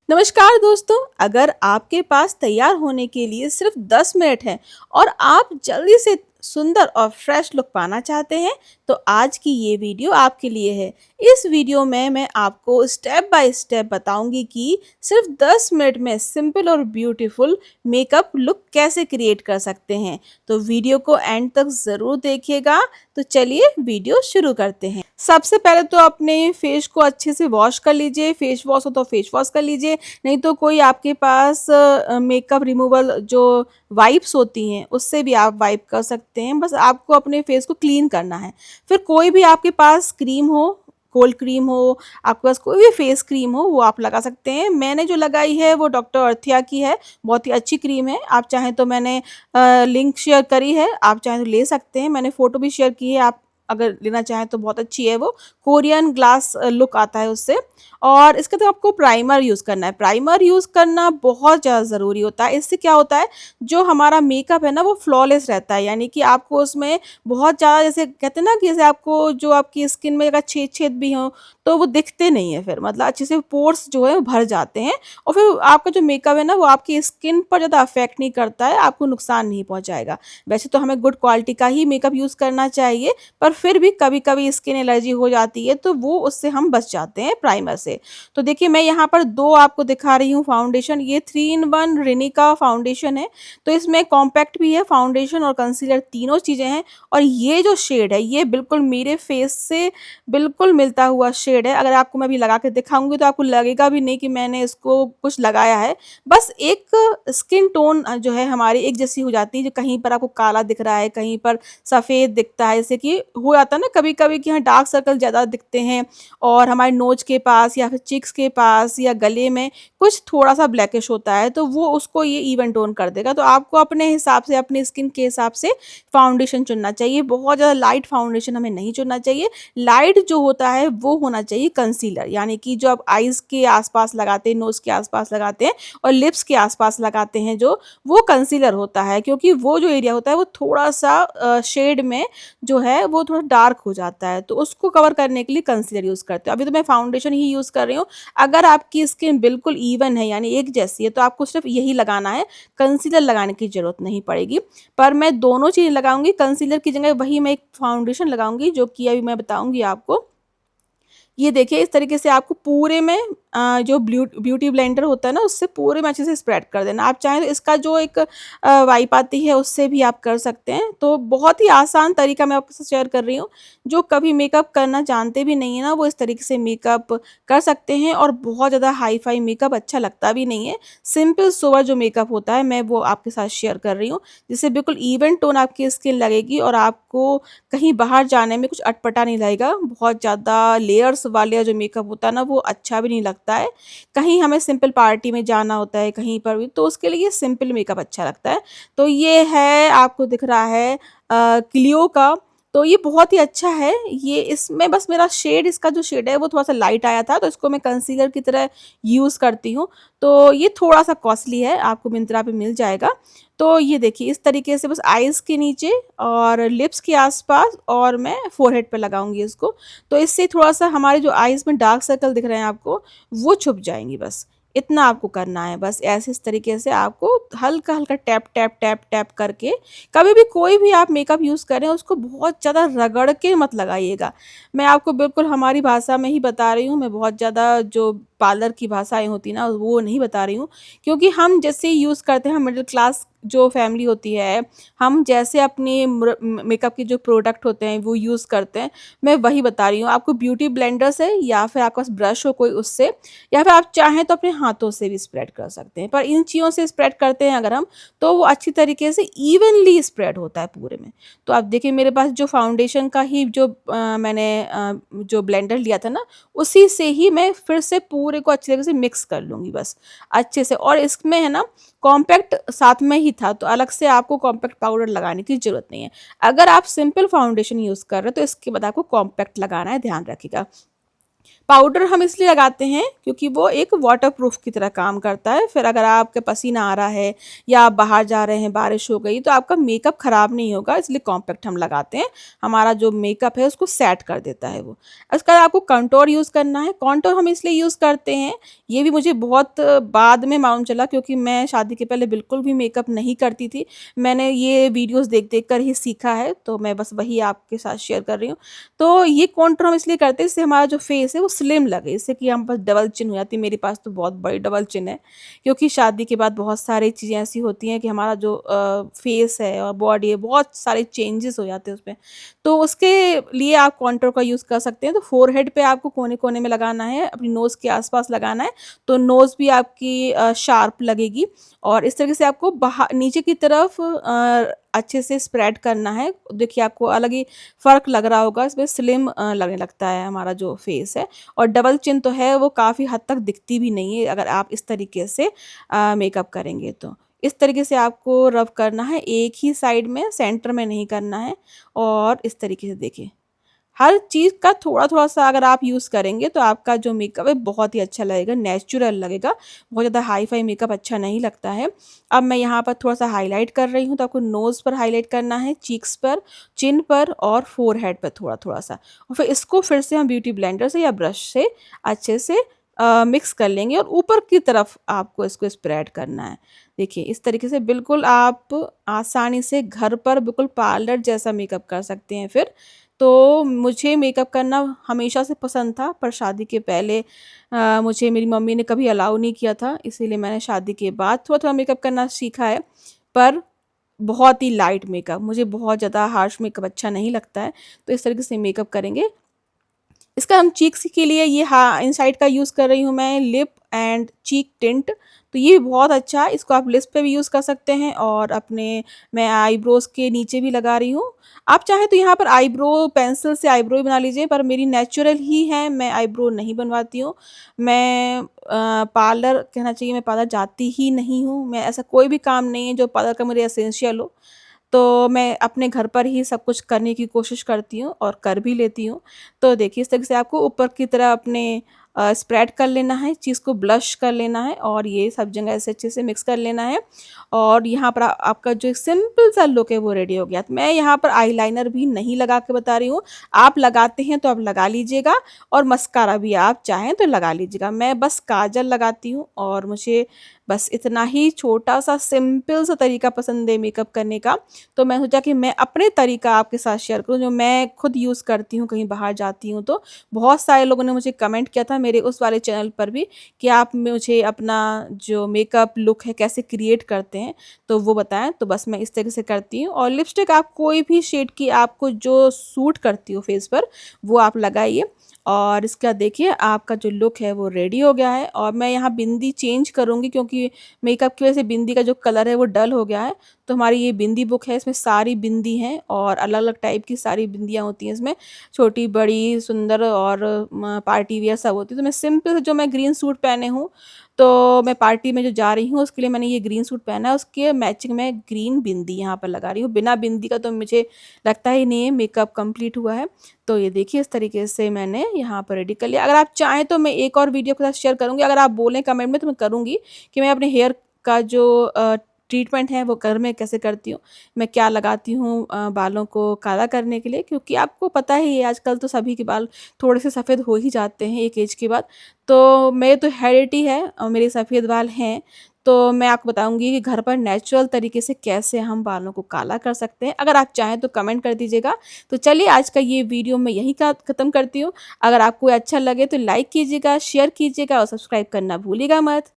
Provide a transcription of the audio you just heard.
नमस्कार दोस्तों, अगर आपके पास तैयार होने के लिए सिर्फ 10 मिनट हैं और आप जल्दी से सुंदर और फ्रेश लुक पाना चाहते हैं, तो आज की ये वीडियो आपके लिए है। इस वीडियो में मैं आपको स्टेप बाय स्टेप बताऊंगी कि सिर्फ 10 मिनट में सिंपल और ब्यूटीफुल मेकअप लुक कैसे क्रिएट कर सकते हैं। तो वीडियो को एंड तक ज़रूर देखिएगा। तो चलिए वीडियो शुरू करते हैं। सबसे पहले तो अपने फेस को अच्छे से वॉश कर लीजिए। फेस वॉश हो तो फेस वॉश कर लीजिए, नहीं तो कोई आपके पास मेकअप रिमूवल जो वाइप्स होती हैं उससे भी आप वाइप कर सकते हैं। बस आपको अपने फेस को क्लीन करना है। फिर कोई भी आपके पास क्रीम हो, कोल्ड क्रीम हो, आपके पास कोई भी फेस क्रीम हो, वो आप लगा सकते हैं। मैंने जो लगाई है वो डॉक्टर अर्थिया की है, बहुत ही अच्छी क्रीम है। आप चाहें तो मैंने लिंक शेयर करी है, आप चाहें तो ले सकते हैं। मैंने फ़ोटो भी शेयर की है, आप अगर लेना चाहें तो बहुत अच्छी है वो। कोरियन ग्लास लुक आता है उससे। और इसके तो आपको प्राइमर यूज़ करना है। प्राइमर यूज़ करना बहुत ज़्यादा ज़रूरी होता है। इससे क्या होता है, जो हमारा मेकअप है ना वो फ्लॉलेस रहता है, यानी कि आपको उसमें बहुत ज़्यादा, जैसे कहते हैं ना कि जैसे आपको जो आपकी स्किन में अगर छेद-छेद भी हों तो वो दिखते नहीं है फिर, मतलब अच्छे से पोर्स जो है वो भर जाते हैं और फिर आपका जो मेकअप है ना वो आपकी स्किन पर ज़्यादा अफेक्ट नहीं करता है, आपको नुकसान नहीं पहुँचाएगा। वैसे तो हमें गुड क्वालिटी का ही मेकअप यूज़ करना चाहिए, पर फिर भी कभी-कभी स्किन एलर्जी हो जाती है तो वो उससे हम बच जाते हैं प्राइमर से। तो देखिए मैं यहाँ पर 2 आपको दिखा रही हूँ फाउंडेशन। ये 3 इन 1 रिनिका फाउंडेशन है। तो इसमें कॉम्पैक्ट भी है, फाउंडेशन और कंसीलर तीनों चीज़ें हैं। और ये जो शेड है ये बिल्कुल मेरे फेस से बिल्कुल मिलता हुआ शेड है। अगर आपको मैं अभी लगा के दिखाऊँगी तो आपको लगेगा भी नहीं कि मैंने इसको कुछ लगाया है। बस एक स्किन टोन जो है हमारी एक जैसी हो जाती है, जो कहीं पर आपको काला दिख रहा है, कहीं पर सफ़ेद दिखता है। जैसे कि हो जाता है ना कभी-कभी कि हाँ डार्क सर्कल ज़्यादा दिखते हैं और हमारे नोज़ के पास या फिर चिक्स के पास या गले में कुछ थोड़ा-सा ब्लैकिश होता है, तो वो उसको ये इवन टोन कर देगा। तो आपको अपने हिसाब से, अपनी स्किन के हिसाब से फाउंडेशन चुनना चाहिए। बहुत ज़्यादा लाइट फाउंडेशन हमें नहीं चुनना चाहिए। लाइट जो होता है वो होना चाहिए कंसीलर, यानी कि जो आप आईज़ के आस-पास लगाते हैं, नोज़ के आस-पास लगाते हैं और लिप्स के आस-पास लगाते हैं जो, वो कंसीलर होता है। क्योंकि वो जो एरिया होता है वो थोड़ा-सा शेड में जो है वो थोड़ा डार्क हो जाता है, तो उसको कवर करने के लिए कंसीलर यूज़ करते हैं। अभी तो मैं फाउंडेशन ही यूज़ कर रही हूँ। अगर आपकी स्किन बिल्कुल इवन है, यानी एक जैसी है, तो आपको सिर्फ यही लगाना है, कंसीलर लगाने की ज़रूरत नहीं पड़ेगी। पर मैं दोनों चीज़ें लगाऊँगी, कंसीलर की जगह वही मैं एक फाउंडेशन लगाऊँगी जो कि अभी मैं बताऊँगी आपको। ये देखिए इस तरीके से आपको पूरे में जो ब्यूटी ब्लेंडर होता है ना उससे पूरे में अच्छे से स्प्रेड कर देना। आप चाहें तो इसका जो एक वाइप आती है उससे भी आप कर सकते हैं। तो बहुत ही आसान तरीका मैं आपके साथ शेयर कर रही हूँ। जो कभी मेकअप करना जानते भी नहीं है ना वो इस तरीके से मेकअप कर सकते हैं और बहुत ज़्यादा हाई-फाई मेकअप अच्छा लगता भी नहीं है। सिंपल सोबर जो मेकअप होता है मैं वो आपके साथ शेयर कर रही हूँ। जिससे बिल्कुल इवन टोन आपकी स्किन लगेगी और आपको कहीं बाहर जाने में कुछ अटपटा नहीं लगेगा। बहुत ज़्यादा लेयर्स वाले जो मेकअप होता है ना वो अच्छा भी नहीं लगता है। कहीं हमें सिंपल पार्टी में जाना होता है कहीं पर भी, तो उसके लिए सिंपल मेकअप अच्छा लगता है। तो ये है, आपको दिख रहा है क्लियो का। तो ये बहुत ही अच्छा है। ये इसमें बस मेरा शेड, इसका जो शेड है वो थोड़ा-सा लाइट आया था, तो इसको मैं कंसीलर की तरह यूज़ करती हूँ। तो ये थोड़ा-सा कॉस्टली है, आपको मिंत्रा पे मिल जाएगा। तो ये देखिए इस तरीके से बस आईज़ के नीचे और लिप्स के आस-पास और मैं फोरहेड पे लगाऊँगी इसको। तो इससे थोड़ा-सा हमारे जो आईज़ में डार्क सर्कल दिख रहे हैं आपको, वो छुप जाएँगी बस। इतना आपको करना है बस। ऐसे इस तरीके से आपको हल्का-हल्का टैप, टैप, टैप, टैप करके, कभी भी कोई भी आप मेकअप यूज़ करें उसको बहुत ज़्यादा रगड़ के मत लगाइएगा। मैं आपको बिल्कुल हमारी भाषा में ही बता रही हूँ, मैं बहुत ज़्यादा जो पार्लर की भाषाएँ होती हैं ना वो नहीं बता रही हूँ। क्योंकि हम जैसे यूज़ करते हैं, हम मिडिल क्लास जो फैमिली होती है, हम जैसे अपने मेकअप के जो प्रोडक्ट होते हैं वो यूज़ करते हैं, मैं वही बता रही हूँ। आपको ब्यूटी ब्लेंडर से या फिर आपके पास ब्रश हो कोई उससे, या फिर आप चाहें तो अपने हाथों से भी स्प्रेड कर सकते हैं। पर इन चीज़ों से स्प्रेड करते हैं अगर हम, तो वो अच्छी तरीके से इवनली स्प्रेड होता है पूरे में। तो आप देखिए मेरे पास जो फाउंडेशन का ही जो मैंने जो ब्लेंडर लिया था ना, उसी से ही मैं फिर से पूरे को अच्छी तरीके से मिक्स कर लूँगी बस अच्छे से। और इसमें है ना कॉम्पैक्ट साथ में ही था, तो अलग से आपको कॉम्पैक्ट पाउडर लगाने की ज़रूरत नहीं है। अगर आप सिंपल फाउंडेशन यूज़ कर रहे हो तो इसके बाद आपको कॉम्पैक्ट लगाना है, ध्यान रखिएगा। पाउडर हम इसलिए लगाते हैं क्योंकि वो एक वाटरप्रूफ की तरह काम करता है। फिर अगर आपके पसीना आ रहा है या आप बाहर जा रहे हैं, बारिश हो गई, तो आपका मेकअप ख़राब नहीं होगा, इसलिए कॉम्पैक्ट हम लगाते हैं। हमारा जो मेकअप है उसको सेट कर देता है वो। उसके बाद आपको कंटूर यूज़ करना है। कंटूर हम इसलिए यूज़ करते हैं, ये भी मुझे बहुत बाद में मालूम चला, क्योंकि मैं शादी के पहले बिल्कुल भी मेकअप नहीं करती थी। मैंने ये वीडियोज़ देख-देख कर ही सीखा है, तो मैं बस वही आपके साथ शेयर कर रही हूँ। तो ये कॉन्टूर हम इसलिए करते हैं, इससे हमारा जो फेस है वो स्लिम लगे, इससे कि हम बस डबल चिन हो जाती है। मेरे पास तो बहुत बड़ी डबल चिन है, क्योंकि शादी के बाद बहुत सारी चीज़ें ऐसी होती हैं कि हमारा जो फेस है और बॉडी है, बहुत सारे चेंजेस हो जाते हैं उसमें। तो उसके लिए आप कॉन्टूर का यूज़ कर सकते हैं। तो फोरहेड पे आपको कोने-कोने में लगाना है, अपनी नोज़ के आस-पास लगाना है, तो नोज़ भी आपकी शार्प लगेगी। और इस तरीके से आपको नीचे की तरफ अच्छे से स्प्रेड करना है। देखिए आपको अलग ही फ़र्क लग रहा होगा, इसमें स्लिम लगने लगता है हमारा जो फेस है। और डबल चिन तो है, वो काफ़ी हद तक दिखती भी नहीं है अगर आप इस तरीके से मेकअप करेंगे तो। इस तरीके से आपको रब करना है, एक ही साइड में, सेंटर में नहीं करना है। और इस तरीके से देखिए, हर चीज़ का थोड़ा-थोड़ा सा अगर आप यूज़ करेंगे तो आपका जो मेकअप है बहुत ही अच्छा लगेगा, नेचुरल लगेगा। बहुत ज़्यादा हाई-फाई मेकअप अच्छा नहीं लगता है। अब मैं यहाँ पर थोड़ा-सा हाइलाइट कर रही हूँ, तो आपको नोज़ पर हाइलाइट करना है, चीक्स पर, चिन पर और फोरहेड पर थोड़ा-थोड़ा सा। और फिर इसको फिर से हम ब्यूटी ब्लेंडर से या ब्रश से अच्छे से मिक्स कर लेंगे और ऊपर की तरफ आपको इसको स्प्रेड करना है। देखिए इस तरीके से बिल्कुल आप आसानी से घर पर बिल्कुल पार्लर जैसा मेकअप कर सकते हैं फिर। तो मुझे मेकअप करना हमेशा से पसंद था, पर शादी के पहले मुझे मेरी मम्मी ने कभी अलाउ नहीं किया था, इसीलिए मैंने शादी के बाद थोड़ा-थोड़ा मेकअप करना सीखा है। पर बहुत ही लाइट मेकअप, मुझे बहुत ज़्यादा हार्श मेकअप अच्छा नहीं लगता है, तो इस तरीके से मेकअप करेंगे। इसका हम चीक्स के लिए ये इनसाइड का यूज़ कर रही हूँ मैं, लिप एंड चीक टिंट। तो ये बहुत अच्छा है, इसको आप लिप्स पे भी यूज़ कर सकते हैं और अपने मैं आईब्रोज़ के नीचे भी लगा रही हूँ। आप चाहें तो यहाँ पर आईब्रो पेंसिल से आईब्रो भी बना लीजिए, पर मेरी नेचुरल ही है, मैं आईब्रो नहीं बनवाती हूँ। मैं पार्लर कहना चाहिए, मैं पार्लर जाती ही नहीं हूँ। मैं ऐसा कोई भी काम नहीं है जो पार्लर का मेरे एसेंशियल हो। तो मैं अपने घर पर ही सब कुछ करने की कोशिश करती हूँ और कर भी लेती हूँ। तो देखिए इस तरीके से आपको ऊपर की तरह अपने स्प्रेड कर लेना है, चीज़ को ब्लश कर लेना है और ये सब जगह ऐसे अच्छे से मिक्स कर लेना है। और यहाँ पर आपका जो एक सिंपल सा लुक है वो रेडी हो गया। तो मैं यहाँ पर आईलाइनर भी नहीं लगा के बता रही हूँ, आप लगाते हैं तो आप लगा लीजिएगा और मस्कारा भी आप चाहें तो लगा लीजिएगा। मैं बस काजल लगाती हूँ और मुझे बस इतना ही छोटा-सा सिंपल सा तरीका पसंद है मेकअप करने का। तो मैं सोचा कि मैं अपने तरीका आपके साथ शेयर करूँ, जो मैं खुद यूज़ करती हूँ कहीं बाहर जाती हूँ तो। बहुत सारे लोगों ने मुझे कमेंट किया था मेरे उस वाले चैनल पर भी कि आप मुझे अपना जो मेकअप लुक है कैसे क्रिएट करते हैं, तो वो बताएँ। तो बस मैं इस तरीके से करती हूँ और लिपस्टिक आप कोई भी शेड की आपको जो सूट करती हो फेस पर, वो आप लगाइए। और इसके बाद देखिए आपका जो लुक है वो रेडी हो गया है और मैं यहाँ बिंदी चेंज करूँगी, क्योंकि मेकअप की वजह से बिंदी का जो कलर है वो डल हो गया है। तो हमारी ये बिंदी बुक है, इसमें सारी बिंदी हैं और अलग-अलग टाइप की सारी बिंदियाँ होती हैं इसमें, छोटी, बड़ी, सुंदर और पार्टी वियर सब होती है। तो मैं सिंपल जो मैं ग्रीन सूट पहने हूँ, तो मैं पार्टी में जो जा रही हूँ उसके लिए मैंने ये ग्रीन सूट पहना है, उसके मैचिंग में ग्रीन बिंदी यहाँ पर लगा रही हूँ। बिना बिंदी का तो मुझे लगता ही नहीं है मेकअप कंप्लीट हुआ है। तो ये देखिए इस तरीके से मैंने यहाँ पर रेडी कर लिया। अगर आप चाहें तो मैं एक और वीडियो के साथ शेयर करूँगी, अगर आप बोलें कमेंट में तो मैं करूँगी कि मैं अपने हेयर का जो ट्रीटमेंट है वो घर में कैसे करती हूँ। मैं क्या लगाती हूँ बालों को काला करने के लिए, क्योंकि आपको पता ही है आजकल तो सभी के बाल थोड़े से सफ़ेद हो ही जाते हैं एक एज के बाद। तो मेरे तो हेरिडिटी है और मेरे सफ़ेद बाल हैं, तो मैं आपको बताऊँगी कि घर पर नेचुरल तरीके से कैसे हम बालों को काला कर सकते हैं। अगर आप चाहें तो कमेंट कर दीजिएगा। तो चलिए आज का ये वीडियो मैं यहीं का ख़त्म करती हूँ। अगर आपको अच्छा लगे तो लाइक कीजिएगा, शेयर कीजिएगा और सब्सक्राइब करना भूलिएगा मत।